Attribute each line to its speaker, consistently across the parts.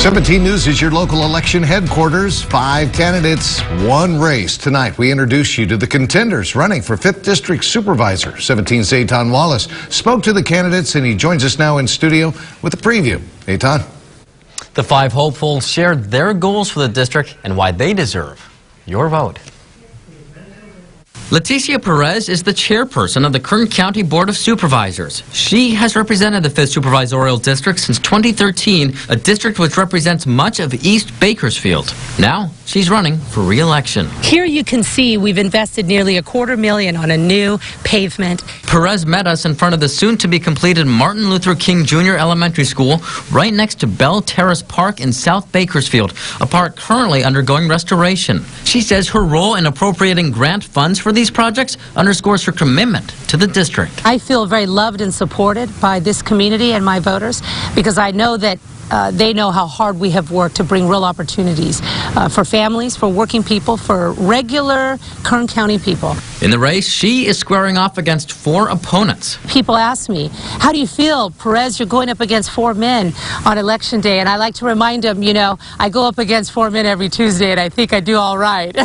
Speaker 1: 17 News is your local election headquarters. 5 candidates, 1 race. Tonight, we introduce you to the contenders running for 5th District Supervisor. 17's Eitan Wallace spoke to the candidates, and he joins us now in studio with a preview. Eitan.
Speaker 2: The 5 hopefuls shared their goals for the district and why they deserve your vote. Leticia Perez is the chairperson of the Kern County Board of Supervisors. She has represented the 5th Supervisorial District since 2013, a district which represents much of East Bakersfield. Now, she's running for re-election.
Speaker 3: Here you can see we've invested nearly $250,000 on a new pavement.
Speaker 2: Perez met us in front of the soon-to-be-completed Martin Luther King Jr. Elementary School right next to Bell Terrace Park in South Bakersfield, a park currently undergoing restoration. She says her role in appropriating grant funds for these projects underscores her commitment to the district.
Speaker 3: I feel very loved and supported by this community and my voters because I know that they know how hard we have worked to bring real opportunities for families, for working people, for regular Kern County people.
Speaker 2: In the race, she is squaring off against 4 opponents.
Speaker 3: People ask me, how do you feel, Perez, you're going up against 4 men on election day? And I like to remind them, you know, I go up against 4 men every Tuesday and I think I do all right.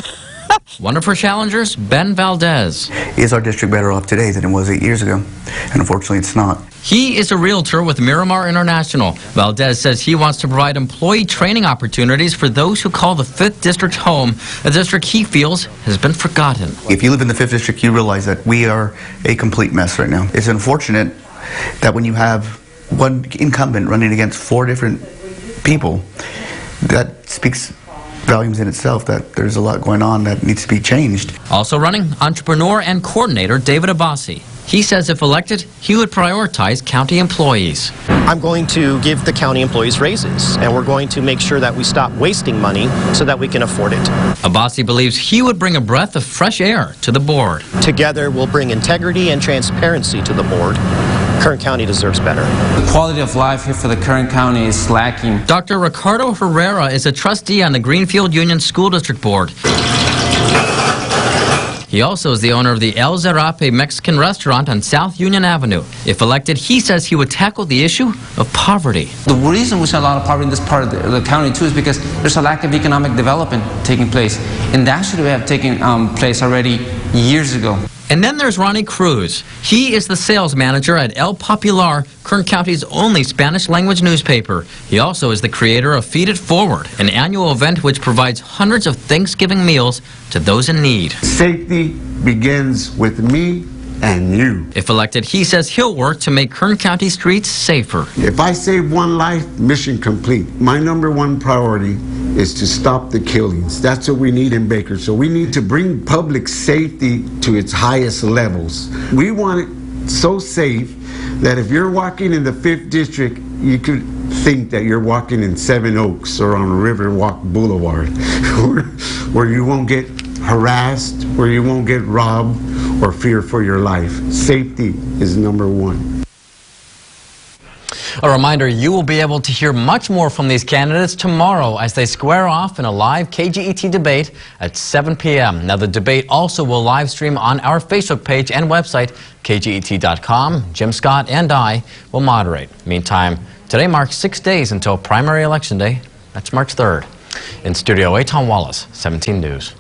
Speaker 2: One of her challengers, Ben Valdez.
Speaker 4: Is our district better off today than it was 8 years ago? And unfortunately, it's not.
Speaker 2: He is a realtor with Miramar International. Valdez says he wants to provide employee training opportunities for those who call the 5th District home, a district he feels has been forgotten.
Speaker 4: If you live in the 5th District, you realize that we are a complete mess right now. It's unfortunate that when you have one incumbent running against 4 different people, that speaks volumes in itself that there's a lot going on that needs to be changed.
Speaker 2: Also running, entrepreneur and coordinator David Abbasi. He says if elected, he would prioritize county employees.
Speaker 5: I'm going to give the county employees raises, and we're going to make sure that we stop wasting money so that we can afford it.
Speaker 2: Abbasi believes he would bring a breath of fresh air to the board.
Speaker 5: Together, we'll bring integrity and transparency to the board. Kern County deserves better.
Speaker 6: The quality of life here for the Kern County is lacking.
Speaker 2: Dr. Ricardo Herrera is a trustee on the Greenfield Union School District Board. He also is the owner of the El Zarape Mexican restaurant on South Union Avenue. If elected, he says he would tackle the issue of poverty.
Speaker 6: The reason we see a lot of poverty in this part of the county too is because there's a lack of economic development taking place. And that should have taken place already years ago.
Speaker 2: And then there's Ronnie Cruz. He is the sales manager at El Popular, Kern County's only Spanish-language newspaper. He also is the creator of Feed It Forward, an annual event which provides hundreds of Thanksgiving meals to those in need.
Speaker 7: Safety begins with me and you.
Speaker 2: If elected, he says he'll work to make Kern County streets safer.
Speaker 7: If I save 1 life, mission complete. My #1 priority is to stop the killings. That's what we need in Baker. So we need to bring public safety to its highest levels. We want it so safe that if you're walking in the 5th District, you could think that you're walking in Seven Oaks or on Riverwalk Boulevard, where you won't get harassed, where you won't get robbed or fear for your life. Safety is #1.
Speaker 2: A reminder, you will be able to hear much more from these candidates tomorrow as they square off in a live KGET debate at 7 p.m. Now, the debate also will live stream on our Facebook page and website, kget.com. Jim Scott and I will moderate. Meantime, today marks 6 days until primary election day. That's March 3rd. In studio, Eitan Wallace, 17 News.